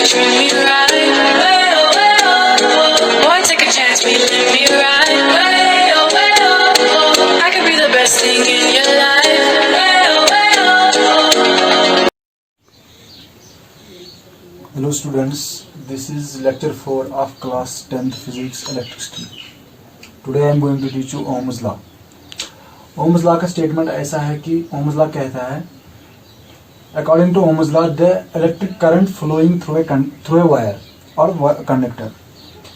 could treat me right. Way oh, way oh. Boy, take a chance, be let me ride. Way oh, way oh. I could be the best thing in your life. Way oh, way oh. Hello students, this is lecture 4 of class 10th physics electricity. Today I am going to teach you Ohm's law. Ohm's law का statement ऐसा है कि Ohm's law कहता है according to Ohm's law the electric current flowing through a wire or conductor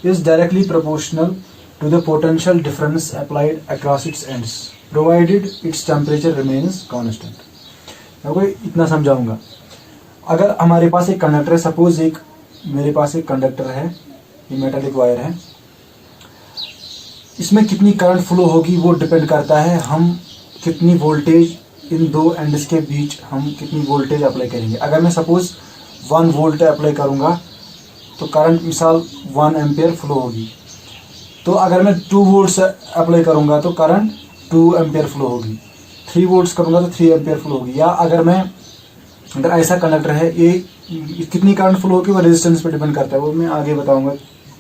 is directly proportional to the potential difference applied across its ends provided its temperature remains constant. मैं कोई इतना समझाऊंगा. अगर हमारे पास एक conductor है, सपोज मेरे पास एक कंडक्टर है, ये मेटालिक वायर है, इसमें कितनी करंट फ्लो होगी वो डिपेंड करता है हम कितनी वोल्टेज इन दो एंड्स के बीच हम कितनी वोल्टेज अप्लाई करेंगे. अगर मैं सपोज 1 वोल्ट अप्लाई करूंगा तो करंट मिसाल 1 एम्पियर फ्लो होगी. तो अगर मैं 2 वोल्ट्स अप्लाई करूंगा तो करंट 2 एम्पियर फ्लो होगी. 3 वोल्ट्स करूंगा तो 3 एम्पियर फ्लो होगी. या अगर ऐसा कंडक्टर है, ये कितनी करंट फ्लो होगी वो रेजिस्टेंस पे डिपेंड करता है. वो मैं आगे बताऊंगा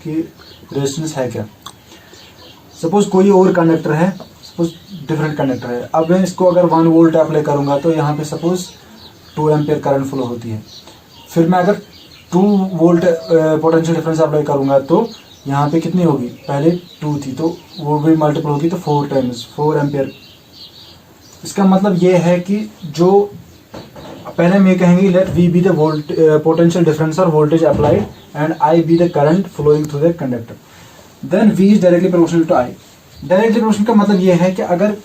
कि रेजिस्टेंस है क्या. सपोज कोई और कंडक्टर है, सपोज डिफरेंट कंडक्टर है. अब मैं इसको अगर 1 वोल्ट अप्लाई करूंगा तो यहाँ पे सपोज 2 एम्पियर करंट फ्लो होती है. फिर मैं अगर 2 वोल्ट पोटेंशियल डिफरेंस अप्लाई करूंगा तो यहाँ पे कितनी होगी, पहले 2 थी तो वो भी मल्टीपल होगी तो 4 टाइम्स 4 एम्पियर. इसका मतलब ये है कि जो पहले हम ये कहेंगे let V be the potential difference और voltage applied and I be the current flowing through the conductor. Then V is directly proportional to I. Directly proportional का मतलब ये है कि अगर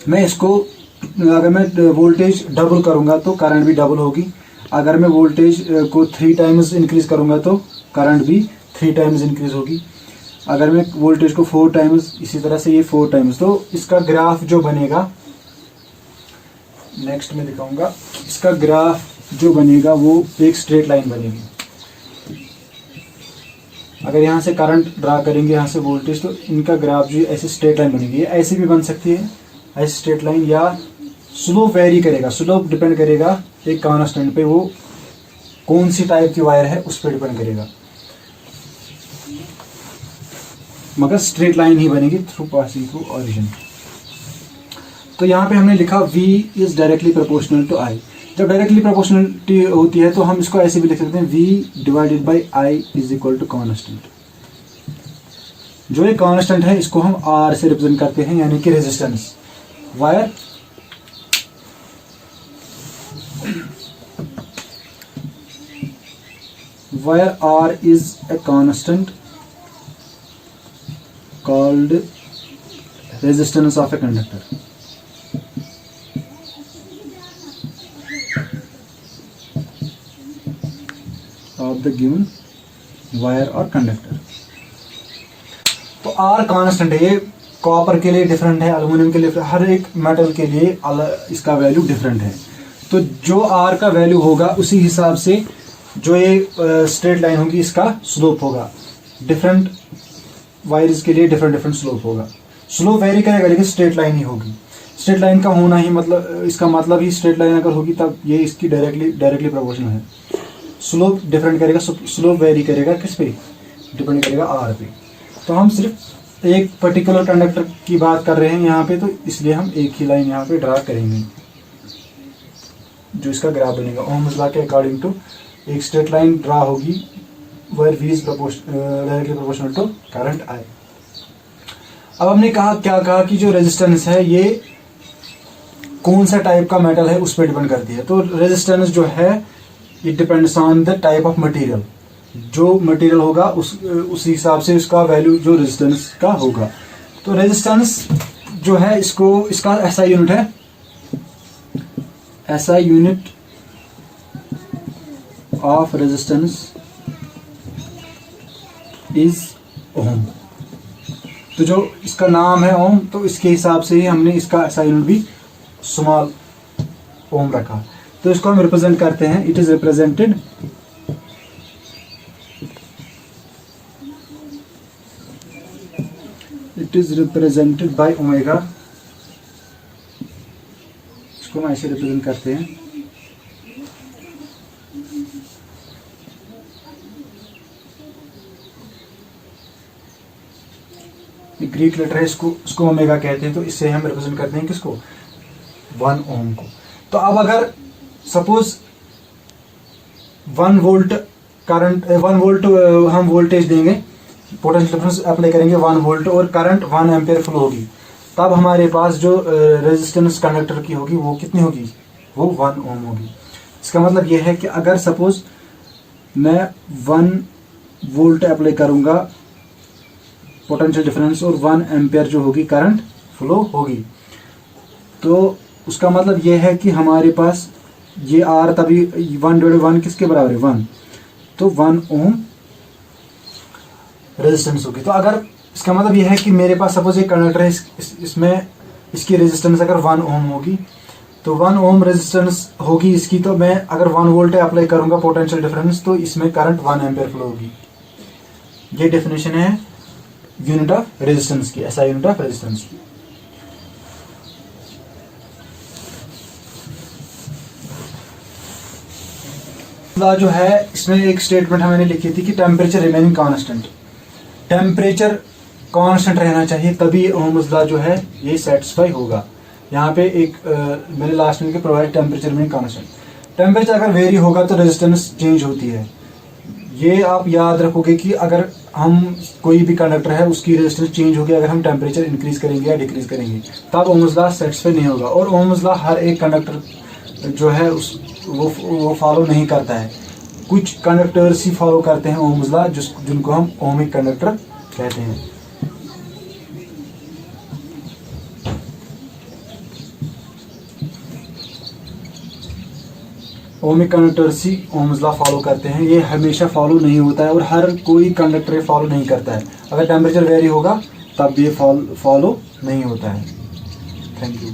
मैं वोल्टेज डबल करूंगा तो करंट भी डबल होगी. अगर मैं वोल्टेज को 3 टाइम्स इंक्रीज करूंगा तो करंट भी 3 टाइम्स इंक्रीज होगी. अगर मैं वोल्टेज को 4 टाइम्स, इसी तरह से ये 4 टाइम्स. तो इसका ग्राफ जो बनेगा, नेक्स्ट में दिखाऊंगा, इसका ग्राफ जो बनेगा वो एक स्ट्रेट लाइन बनेगी. अगर यहाँ से करंट ड्रा करेंगे, यहाँ से वोल्टेज, तो इनका ग्राफ जो ऐसे स्ट्रेट लाइन बनेगी. ऐसे भी बन सकती है ऐसे स्ट्रेट लाइन, या स्लोप वेरी करेगा. स्लोप डिपेंड करेगा एक कांस्टेंट पे, वो कौन सी टाइप की वायर है उस पर डिपेंड करेगा, मगर स्ट्रेट लाइन ही बनेगी थ्रू पासिंग थ्रू ओरिजिन. तो यहाँ पे हमने लिखा V is directly proportional to I. जब डायरेक्टली प्रोपोर्शनलिटी होती है तो हम इसको ऐसे भी लिख सकते हैं V divided by I is equal to constant. जो ये कांस्टेंट है इसको हम R से रिप्रेजेंट करते हैं, यानी कि resistance. Wire R is a constant called resistance of a conductor. Of the given wire or conductor. तो R कांस्टेंट है. ये कॉपर के लिए डिफरेंट है, एल्युमिनियम के लिए, हर एक मेटल के लिए इसका वैल्यू डिफरेंट है. तो जो R का वैल्यू होगा उसी हिसाब से जो ये स्ट्रेट लाइन होगी इसका स्लोप होगा. डिफरेंट वायर्स के लिए डिफरेंट स्लोप होगा. स्लोप वेरी करेगा लेकिन स्ट्रेट लाइन ही होगी. स्ट्रेट लाइन का होना ही मतलब, इसका मतलब ही स्ट्रेट लाइन अगर होगी तब ये इसकी डायरेक्टली प्रोपोर्शनल है. स्लोप डिफरेंट करेगा, स्लोप वेरी करेगा किस पे, डिपेंड करेगा R पे. तो हम सिर्फ एक पर्टिकुलर कंडक्टर की बात कर रहे हैं यहाँ पे, तो इसलिए हम एक ही लाइन यहाँ पे ड्रा करेंगे जो इसका ग्राफ बनेगा. ओम्स लॉ के अकॉर्डिंग टू एक स्ट्रेट लाइन ड्रा होगी where V is directly proportional to current I. अब हमने क्या कहा कि जो रेजिस्टेंस है ये कौन सा टाइप का मेटल है उस पर डिपेंड करती है. तो रेजिस्टेंस जो है it depends on the type of material. जो मटेरियल होगा उस हिसाब से उसका वैल्यू जो रेजिस्टेंस का होगा. तो रेजिस्टेंस जो है इसका SI यूनिट है, SI unit of resistance is ohm. तो जो इसका नाम है ओम, तो इसके हिसाब से ही हमने इसका SI यूनिट भी स्मॉल ओम रखा. तो इसको हम रिप्रेजेंट करते हैं. It is represented by omega. इसको हम ऐसे रिप्रेजेंट करते हैं. ग्रीक लेटर है, इसको ओमेगा कहते हैं, तो इससे हम रिप्रेजेंट करते हैं किसको, 1 ओम को। तो अब अगर सपोज 1 वोल्ट करंट, 1 वोल्ट हम वोल्टेज देंगे, पोटेंशियल डिफरेंस अप्लाई करेंगे 1 वोल्ट और करंट 1 एम्पियर फ्लो होगी, तब हमारे पास जो रेजिस्टेंस कंडक्टर की होगी वो कितनी होगी, वो 1 ओम होगी। इसका मतलब ये है कि अगर सपोज मैं 1 वोल्ट अप्लाई करूंगा पोटेंशियल डिफरेंस और 1 एम्पियर जो होगी करंट फ्लो होगी, तो उसका मतलब ये है कि हमारे पास ये आर तभी 1/1 किसके बराबर है, 1, तो 1 ओम रेजिस्टेंस होगी। तो अगर इसका मतलब ये है कि मेरे पास सपोज एक कंडक्टर है, इसमें इसकी रेजिस्टेंस अगर 1 ओम होगी, तो 1 ओम रेजिस्टेंस होगी इसकी, तो मैं अगर 1 वोल्ट अप्लाई करूंगा पोटेंशियल डिफरेंस, तो इसमें करंट 1 एम्पियर फ्लो होगी। ये डेफिनेशन है यूनिट ऑफ रेजिस्टेंस की, ऐसा यूनिट ऑफ रेजिस्टेंस की। जो है इसमें एक स्टेटमेंट मैंने लिखी थी कि temperature remaining constant, temperature constant रहना चाहिए तभी ओम्स लॉ जो है ये सेटिस्फाई होगा। यहाँ पे एक मैंने लास्ट में लिखा provide temperature remaining constant, temperature अगर वेरी होगा तो रेजिस्टेंस चेंज होती है। ये आप याद रखोगे कि अगर हम कोई भी कंडक्टर है उसकी रेजिस्टेंस चेंज होगी अगर हम टेम्परेचर इंक्रीज करेंगे या डिक्रीज करेंगे, तब ओम्स लॉ सेटिस्फाई नहीं होगा। और ओम्स लॉ हर एक कंडक्टर जो है वो फॉलो नहीं करता है, कुछ कंडक्टर्स ही फॉलो करते हैं ओम्स लॉ, जिनको हम ओमिक कंडक्टर कहते हैं। ओमिक कंडक्टर्स ही ओम्स लॉ फॉलो करते हैं, ये हमेशा फॉलो नहीं होता है और हर कोई कंडक्टर फॉलो नहीं करता है। अगर टेम्परेचर वेरी होगा तब ये फॉलो नहीं होता है। Thank you.